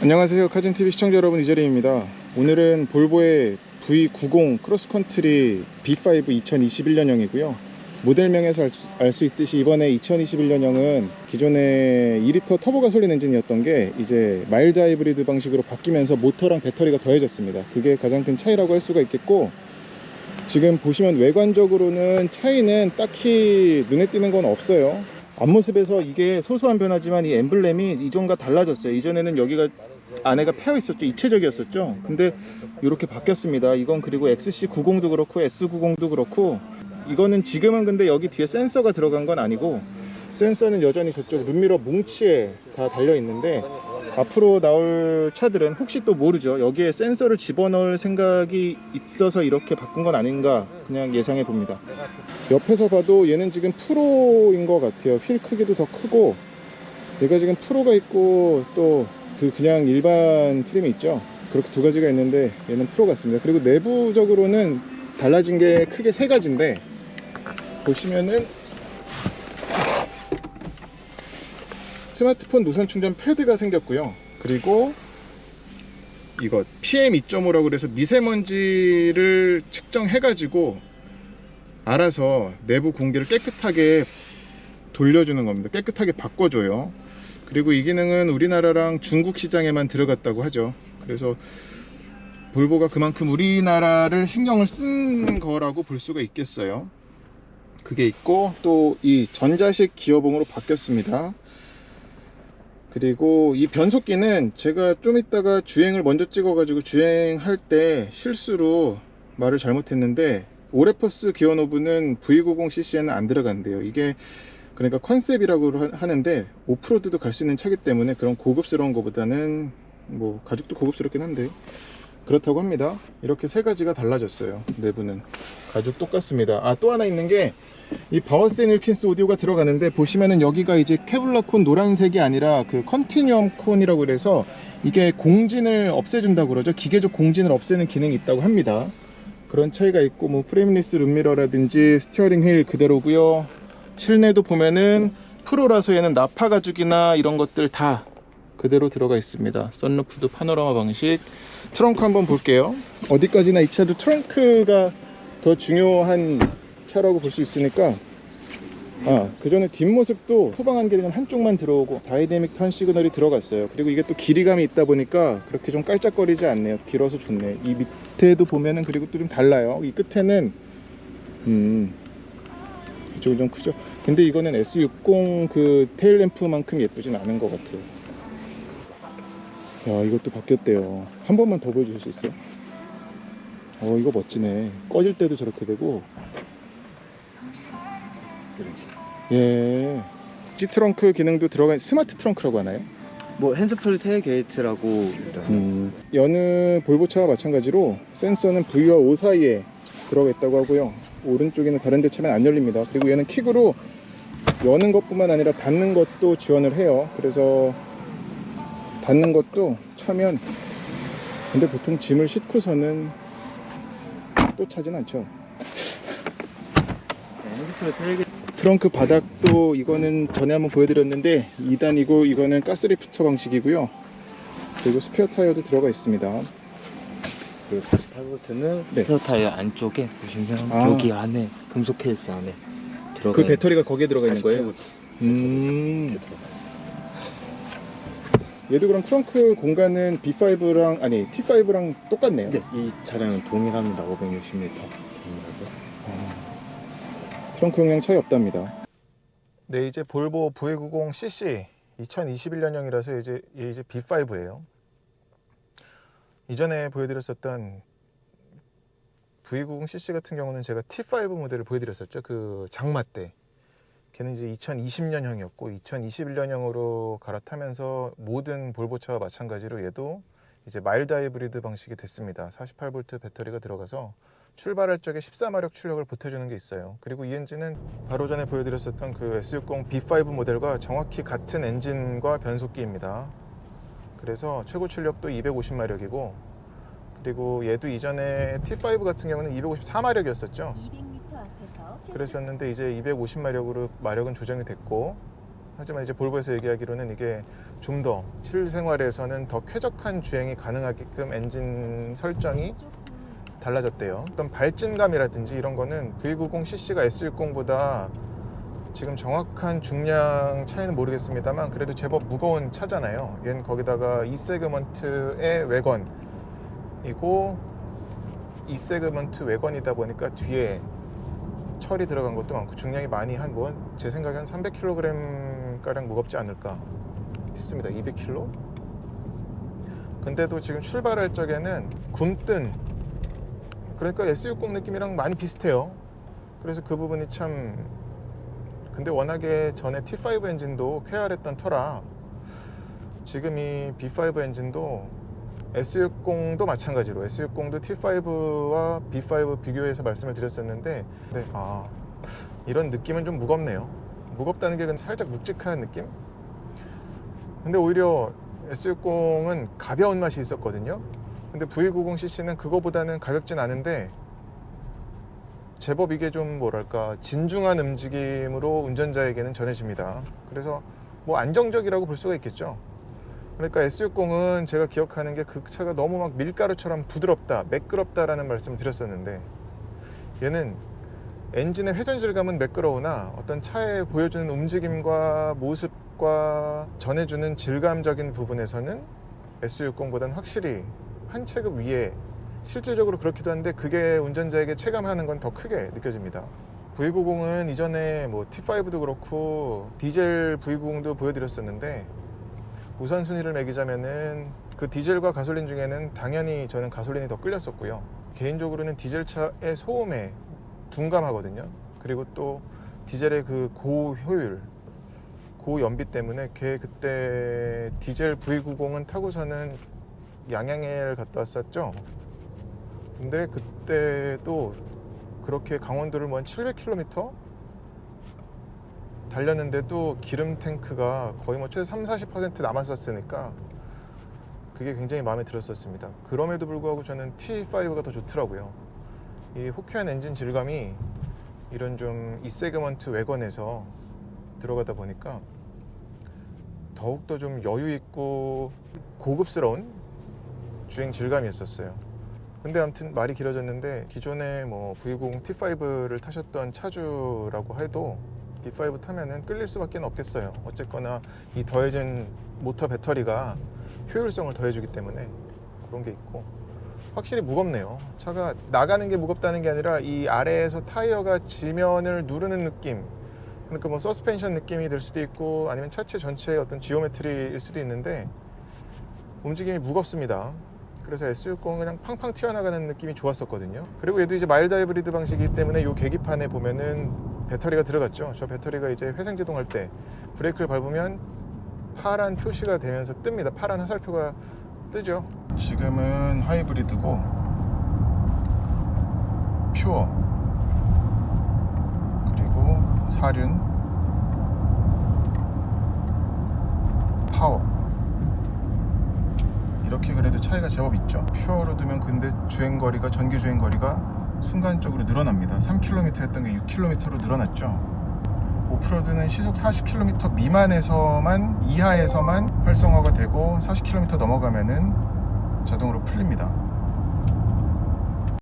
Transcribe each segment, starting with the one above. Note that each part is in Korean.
안녕하세요, 카진TV 시청자 여러분, 이재림입니다. 오늘은 볼보의 V90 크로스컨트리 B5 2021년형이고요 모델명에서 알 수 있듯이 이번에 2021년형은 기존의 2리터 터보 가솔린 엔진이었던 게 이제 마일드 하이브리드 방식으로 바뀌면서 모터랑 배터리가 더해졌습니다. 그게 가장 큰 차이라고 할 수가 있겠고, 지금 보시면 외관적으로는 차이는 딱히 눈에 띄는 건 없어요. 앞모습에서 이게 소소한 변화지만 이 엠블렘이 이전과 달라졌어요. 이전에는 여기가 안에가 패여 있었죠. 입체적이었었죠. 근데 이렇게 바뀌었습니다. 이건 그리고 XC90도 그렇고 S90도 그렇고, 이거는 지금은 근데 여기 뒤에 센서가 들어간 건 아니고, 센서는 여전히 저쪽 룸미러 뭉치에 다 달려 있는데, 앞으로 나올 차들은 혹시 또 모르죠. 여기에 센서를 집어넣을 생각이 있어서 이렇게 바꾼 건 아닌가 그냥 예상해 봅니다. 옆에서 봐도 얘는 지금 프로인 것 같아요. 휠 크기도 더 크고, 얘가 지금 프로가 있고 또 그냥 일반 트림이 있죠. 그렇게 두 가지가 있는데 얘는 프로 같습니다. 그리고 내부적으로는 달라진 게 크게 세 가지인데, 보시면은 스마트폰 무선 충전 패드가 생겼고요. 그리고 이거 PM2.5라고 그래서 미세먼지를 측정해가지고 알아서 내부 공기를 깨끗하게 돌려주는 겁니다. 깨끗하게 바꿔줘요. 그리고 이 기능은 우리나라랑 중국 시장에만 들어갔다고 하죠. 그래서 볼보가 그만큼 우리나라를 신경을 쓴 거라고 볼 수가 있겠어요. 그게 있고, 또 이 전자식 기어봉으로 바뀌었습니다. 그리고 이 변속기는 제가 좀 이따가 주행을 먼저 찍어가지고 주행할 때 실수로 말을 잘못했는데, 오레퍼스 기어노브는 V90cc에는 안 들어간대요. 이게 그러니까 컨셉이라고 하는데 오프로드도 갈 수 있는 차기 때문에 그런 고급스러운 것보다는 뭐 가죽도 고급스럽긴 한데 그렇다고 합니다. 이렇게 세 가지가 달라졌어요. 내부는 가죽 똑같습니다. 또 하나 있는 게 이 바워스 앤 윌킨스 오디오가 들어가는데, 보시면은 여기가 이제 케블라 콘 노란색이 아니라 그 컨티뉴엄 콘이라고 그래서 이게 공진을 없애준다고 그러죠. 기계적 공진을 없애는 기능이 있다고 합니다. 그런 차이가 있고, 뭐 프레임리스 룸미러라든지 스티어링 휠 그대로고요. 실내도 보면은 프로라서 얘는 나파 가죽이나 이런 것들 다 그대로 들어가 있습니다. 선루프도 파노라마 방식. 트렁크 한번 볼게요. 어디까지나 이 차도 트렁크가 더 중요한 차라고 볼 수 있으니까, 그 전에 뒷모습도 후방 안개는 한쪽만 들어오고 다이내믹 턴 시그널이 들어갔어요. 그리고 이게 또 길이감이 있다 보니까 그렇게 좀 깔짝거리지 않네요. 길어서 좋네. 이 밑에도 보면은 그리고 또 좀 달라요. 이 끝에는 이쪽이 좀 크죠. 근데 이거는 S60 그 테일램프만큼 예쁘진 않은 것 같아요. 야, 이것도 바뀌었대요. 한 번만 더 보여주실 수 있어요? 이거 멋지네. 꺼질 때도 저렇게 되고. 예. G트렁크 기능도 들어간 스마트 트렁크라고 하나요? 뭐 핸즈프리 테일게이트라고 일단 여느 볼보차와 마찬가지로 센서는 V와 O 사이에 들어가 있다고 하고요. 오른쪽에는 다른 데 차면 안 열립니다. 그리고 얘는 킥으로 여는 것뿐만 아니라 닫는 것도 지원을 해요. 그래서 닫는 것도 차면, 근데 보통 짐을 싣고서는 또 차진 않죠. 핸즈프리 테일게이트 트렁크 바닥도 이거는 전에 한번 보여드렸는데 2단이고 이거는 가스리프터 방식이고요. 그리고 스페어 타이어도 들어가 있습니다. 그 48V는 네. 스페어 타이어 안쪽에 보시면 여기 안에 금속 케이스 안에 들어가 그 배터리가 거기에 들어가 있는 거예요? 48V. 얘도 그럼 트렁크 공간은 B5랑 아니 T5랑 똑같네요. 네, 이 차량은 동일합니다. 560m. 트렁크 용량 차이 없답니다. 네, 이제 볼보 V90cc 2021년형이라서 이제 B5예요. 이전에 보여드렸었던 V90cc 같은 경우는 제가 T5 모델을 보여드렸었죠. 그 장마 때. 걔는 이제 2020년형이었고 2021년형으로 갈아타면서 모든 볼보차와 마찬가지로 얘도 이제 마일드 하이브리드 방식이 됐습니다. 48V 배터리가 들어가서 출발할 적에 14마력 출력을 보태주는 게 있어요. 그리고 이 엔진은 바로 전에 보여드렸었던 그 S60 B5 모델과 정확히 같은 엔진과 변속기입니다. 그래서 최고 출력도 250마력이고, 그리고 얘도 이전에 T5 같은 경우는 254마력이었었죠. 그랬었는데 이제 250마력으로 마력은 조정이 됐고, 하지만 이제 볼보에서 얘기하기로는 이게 좀 더 실생활에서는 더 쾌적한 주행이 가능하게끔 엔진 설정이 달라졌대요. 어떤 발진감이라든지 이런 거는 V90cc가 S60보다 지금 정확한 중량 차이는 모르겠습니다만 그래도 제법 무거운 차잖아요. 얘는 거기다가 2세그먼트의 외건이고 2세그먼트 외건이다 보니까 뒤에 철이 들어간 것도 많고 중량이 많이 한 뭐 제 생각에 한 300kg 가량 무겁지 않을까 싶습니다. 200kg? 근데도 지금 출발할 적에는 굼뜬, 그러니까 S60 느낌이랑 많이 비슷해요. 그래서 그 부분이 참, 근데 워낙에 전에 T5 엔진도 쾌활했던 터라 지금 이 B5 엔진도 S60도 마찬가지로 S60도 T5와 B5 비교해서 말씀을 드렸었는데 네, 이런 느낌은 좀 무겁네요. 무겁다는 게 살짝 묵직한 느낌? 근데 오히려 S60은 가벼운 맛이 있었거든요. 근데 V90cc는 그거보다는 가볍진 않은데 제법 이게 좀 뭐랄까 진중한 움직임으로 운전자에게는 전해집니다. 그래서 뭐 안정적이라고 볼 수가 있겠죠. 그러니까 S60은 제가 기억하는 게 그 차가 너무 막 밀가루처럼 부드럽다, 매끄럽다라는 말씀을 드렸었는데 얘는 엔진의 회전 질감은 매끄러우나 어떤 차에 보여주는 움직임과 모습과 전해주는 질감적인 부분에서는 S60보다는 확실히 한 체급 위에, 실질적으로 그렇기도 한데 그게 운전자에게 체감하는 건 더 크게 느껴집니다. V90은 이전에 뭐 T5도 그렇고 디젤 V90도 보여드렸었는데 우선순위를 매기자면은 그 디젤과 가솔린 중에는 당연히 저는 가솔린이 더 끌렸었고요. 개인적으로는 디젤차의 소음에 둔감하거든요. 그리고 또 디젤의 그 고효율, 고연비 때문에 그때 디젤 V90은 타고서는 양양에를 갔다 왔었죠. 근데 그때도 그렇게 강원도를 뭐 한 700km 달렸는데도 기름 탱크가 거의 뭐 최소 30-40% 남았었으니까 그게 굉장히 마음에 들었었습니다. 그럼에도 불구하고 저는 T5가 더 좋더라고요. 이 호쾌한 엔진 질감이 이런 좀 2세그먼트 외건에서 들어가다 보니까 더욱더 좀 여유 있고 고급스러운 주행 질감이었었어요. 근데 아무튼 말이 길어졌는데 기존에 뭐 V90 T5를 타셨던 차주라고 해도 B5 타면은 끌릴 수밖에 없겠어요. 어쨌거나 이 더해진 모터 배터리가 효율성을 더해주기 때문에 그런 게 있고 확실히 무겁네요. 차가 나가는 게 무겁다는 게 아니라 이 아래에서 타이어가 지면을 누르는 느낌, 그러니까 뭐 서스펜션 느낌이 들 수도 있고 아니면 차체 전체의 어떤 지오메트리일 수도 있는데 움직임이 무겁습니다. 그래서 S60은 그냥 팡팡 튀어나가는 느낌이 좋았었거든요. 그리고 얘도 이제 마일드 하이브리드 방식이기 때문에 이 계기판에 보면은 배터리가 들어갔죠. 저 배터리가 이제 회생제동할 때 브레이크를 밟으면 파란 표시가 되면서 뜹니다. 파란 화살표가 뜨죠. 지금은 하이브리드고 퓨어 그리고 사륜 파워 이렇게 그래도 차이가 제법 있죠. 퓨어로 두면 근데 주행거리가, 전기 주행거리가 순간적으로 늘어납니다. 3km였던 게 6km로 늘어났죠. 오프로드는 시속 40km 미만에서만, 이하에서만 활성화가 되고 40km 넘어가면은 자동으로 풀립니다.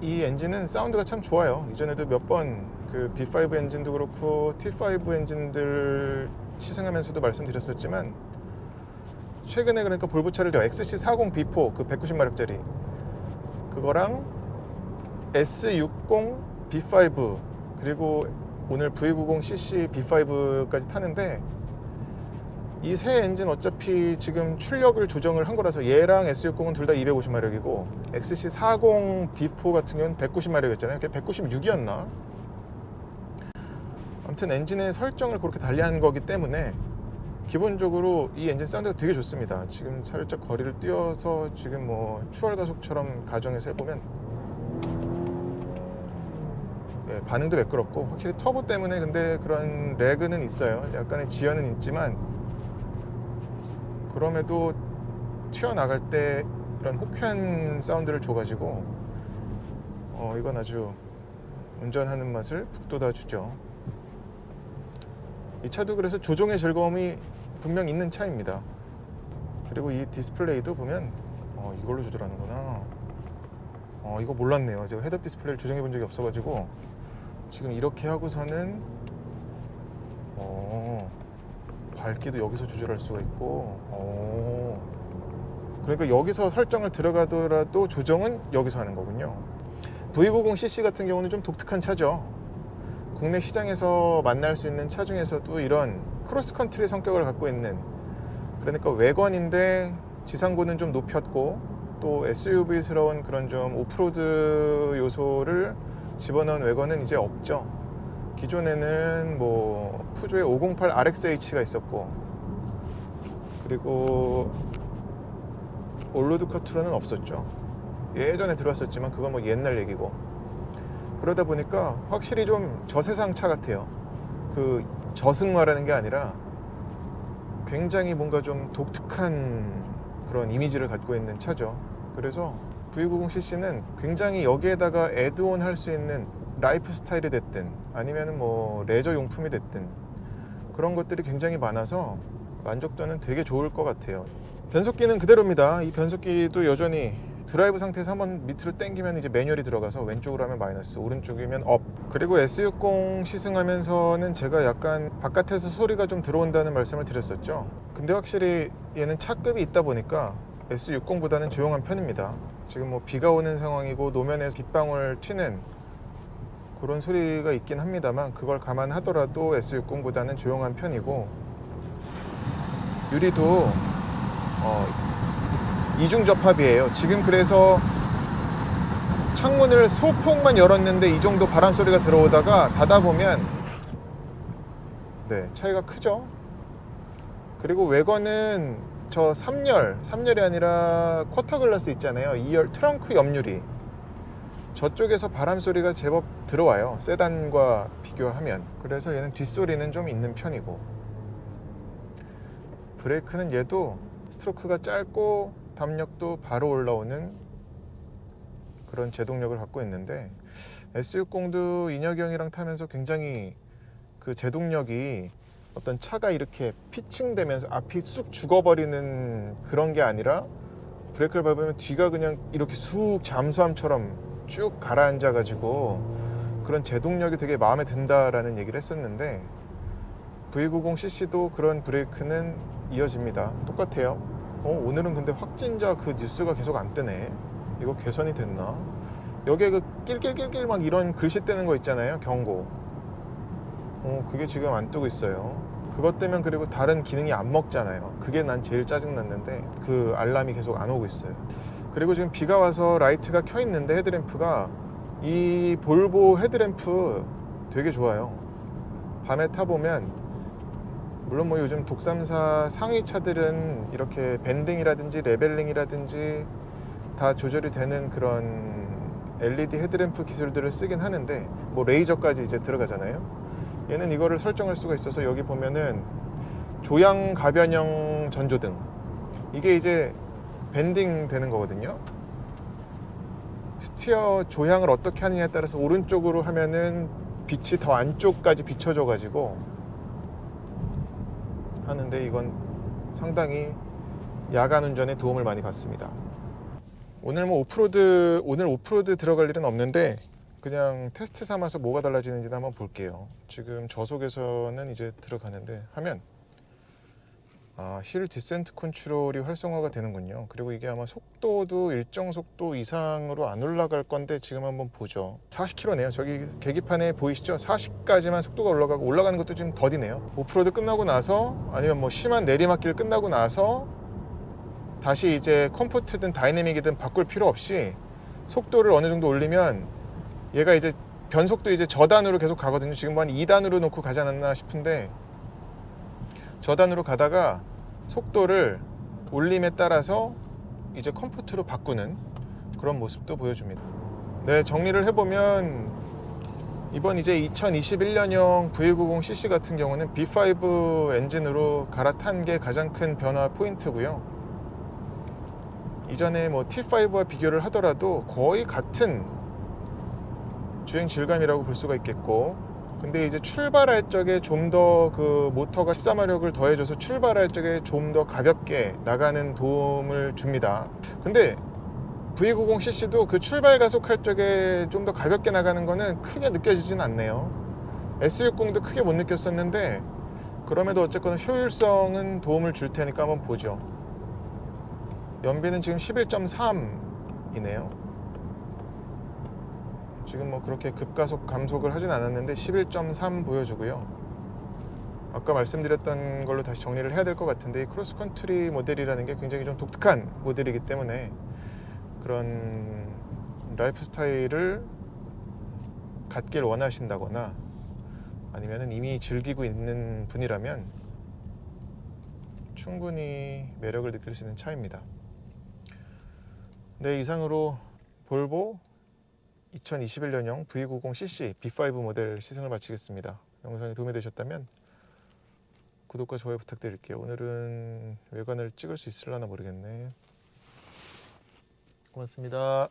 이 엔진은 사운드가 참 좋아요. 이전에도 몇 번 그 B5 엔진도 그렇고 T5 엔진들 시승하면서도 말씀드렸었지만 최근에 그러니까 볼보차를 XC40 B4 그 190마력짜리 그거랑 S60 B5 그리고 오늘 V90cc B5까지 타는데 이 세 엔진 어차피 지금 출력을 조정을 한 거라서 얘랑 S60은 둘 다 250마력이고 XC40 B4 같은 경우는 190마력이었잖아요. 그게 196이었나? 아무튼 엔진의 설정을 그렇게 달리한 거기 때문에 기본적으로 이 엔진 사운드가 되게 좋습니다. 지금 살짝 거리를 뛰어서 지금 뭐 추월 가속처럼 가정해서 해보면 예, 반응도 매끄럽고 확실히 터보 때문에 근데 그런 레그는 있어요. 약간의 지연은 있지만 그럼에도 튀어나갈 때 이런 호쾌한 사운드를 줘가지고 이건 아주 운전하는 맛을 북돋아 주죠. 이 차도 그래서 조종의 즐거움이 분명 있는 차입니다. 그리고 이 디스플레이도 보면 이걸로 조절하는구나. 이거 몰랐네요. 제가 헤드업 디스플레이를 조정해 본 적이 없어가지고 지금 이렇게 하고서는 밝기도 여기서 조절할 수가 있고 그러니까 여기서 설정을 들어가더라도 조정은 여기서 하는 거군요. V90cc 같은 경우는 좀 독특한 차죠. 국내 시장에서 만날 수 있는 차 중에서도 이런 크로스컨트리 성격을 갖고 있는, 그러니까 외건인데 지상고는 좀 높였고 또 SUV스러운 그런 좀 오프로드 요소를 집어넣은 외건은 이제 없죠. 기존에는 뭐 푸조의 508 RXH가 있었고, 그리고 올로드 커트로는 없었죠. 예전에 들어왔었지만 그건 뭐 옛날 얘기고. 그러다 보니까 확실히 좀 저세상 차 같아요. 그 저승화라는 게 아니라 굉장히 뭔가 좀 독특한 그런 이미지를 갖고 있는 차죠. 그래서 V90cc는 굉장히 여기에다가 애드온 할 수 있는 라이프 스타일이 됐든 아니면 뭐 레저 용품이 됐든 그런 것들이 굉장히 많아서 만족도는 되게 좋을 것 같아요. 변속기는 그대로입니다. 이 변속기도 여전히 드라이브 상태에서 한번 밑으로 당기면 이제 매뉴얼이 들어가서 왼쪽으로 하면 마이너스, 오른쪽이면 업. 그리고 S60 시승하면서는 제가 약간 바깥에서 소리가 좀 들어온다는 말씀을 드렸었죠. 근데 확실히 얘는 차급이 있다 보니까 S60보다는 조용한 편입니다. 지금 뭐 비가 오는 상황이고 노면에서 빗방울 튀는 그런 소리가 있긴 합니다만 그걸 감안하더라도 S60보다는 조용한 편이고, 유리도 이중 접합이에요. 지금 그래서 창문을 소폭만 열었는데 이 정도 바람 소리가 들어오다가 닫아보면 차이가 크죠. 그리고 외관은 저 3열이 아니라 쿼터 글라스 있잖아요. 2열 트렁크 옆유리, 저쪽에서 바람 소리가 제법 들어와요. 세단과 비교하면. 그래서 얘는 뒷소리는 좀 있는 편이고, 브레이크는 얘도 스트로크가 짧고 담력도 바로 올라오는 그런 제동력을 갖고 있는데, S60도 인혁이 형이랑 타면서 굉장히 그 제동력이 어떤 차가 이렇게 피칭되면서 앞이 쑥 죽어버리는 그런 게 아니라 브레이크를 밟으면 뒤가 그냥 이렇게 쑥 잠수함처럼 쭉 가라앉아 가지고 그런 제동력이 되게 마음에 든다라는 얘기를 했었는데, V90cc도 그런 브레이크는 이어집니다. 똑같아요. 오늘은 근데 확진자 그 뉴스가 계속 안 뜨네. 이거 개선이 됐나? 여기에 그 낄낄낄낄 막 이런 글씨 뜨는 거 있잖아요. 경고. 그게 지금 안 뜨고 있어요. 그것 때문에 그리고 다른 기능이 안 먹잖아요. 그게 난 제일 짜증났는데 그 알람이 계속 안 오고 있어요. 그리고 지금 비가 와서 라이트가 켜 있는데 헤드램프가, 이 볼보 헤드램프 되게 좋아요. 밤에 타보면, 물론 뭐 요즘 독삼사 상위 차들은 이렇게 밴딩이라든지 레벨링이라든지 다 조절이 되는 그런 LED 헤드램프 기술들을 쓰긴 하는데 뭐 레이저까지 이제 들어가잖아요. 얘는 이거를 설정할 수가 있어서 여기 보면은 조향 가변형 전조등, 이게 이제 밴딩 되는 거거든요. 스티어 조향을 어떻게 하느냐에 따라서 오른쪽으로 하면은 빛이 더 안쪽까지 비춰져 가지고 하는데, 이건 상당히 야간 운전에 도움을 많이 받습니다. 오늘 오프로드 들어갈 일은 없는데 그냥 테스트 삼아서 뭐가 달라지는지 한번 볼게요. 지금 저속에서는 이제 들어가는데 하면 힐 디센트 컨트롤이 활성화가 되는군요. 그리고 이게 아마 속도도 일정 속도 이상으로 안 올라갈 건데 지금 한번 보죠. 40km네요. 저기 계기판에 보이시죠? 40까지만 속도가 올라가는 것도 지금 더디네요. 오프로드 끝나고 나서 아니면 뭐 심한 내리막길 끝나고 나서 다시 이제 컴포트든 다이내믹이든 바꿀 필요 없이 속도를 어느 정도 올리면 얘가 이제 변속도 이제 저단으로 계속 가거든요. 지금 한 2단으로 놓고 가지 않았나 싶은데 저단으로 가다가 속도를 올림에 따라서 이제 컴포트로 바꾸는 그런 모습도 보여줍니다. 네, 정리를 해보면 이번 이제 2021년형 V90cc 같은 경우는 B5 엔진으로 갈아탄 게 가장 큰 변화 포인트고요. 이전에 뭐 T5와 비교를 하더라도 거의 같은 주행 질감이라고 볼 수가 있겠고, 근데 이제 출발할 적에 좀 더 그 모터가 14마력을 더해줘서 출발할 적에 좀 더 가볍게 나가는 도움을 줍니다. 근데 V90cc도 그 출발 가속할 적에 좀 더 가볍게 나가는 거는 크게 느껴지진 않네요. S60도 크게 못 느꼈었는데 그럼에도 어쨌거나 효율성은 도움을 줄 테니까 한번 보죠. 연비는 지금 11.3이네요. 지금 뭐 그렇게 급가속 감속을 하진 않았는데 11.3 보여주고요. 아까 말씀드렸던 걸로 다시 정리를 해야 될 것 같은데 이 크로스컨트리 모델이라는 게 굉장히 좀 독특한 모델이기 때문에 그런 라이프 스타일을 갖길 원하신다거나 아니면 이미 즐기고 있는 분이라면 충분히 매력을 느낄 수 있는 차입니다. 네, 이상으로 볼보 2021년형 V90cc B5 모델 시승을 마치겠습니다. 영상이 도움이 되셨다면 구독과 좋아요 부탁드릴게요. 오늘은 외관을 찍을 수 있을려나 모르겠네. 고맙습니다.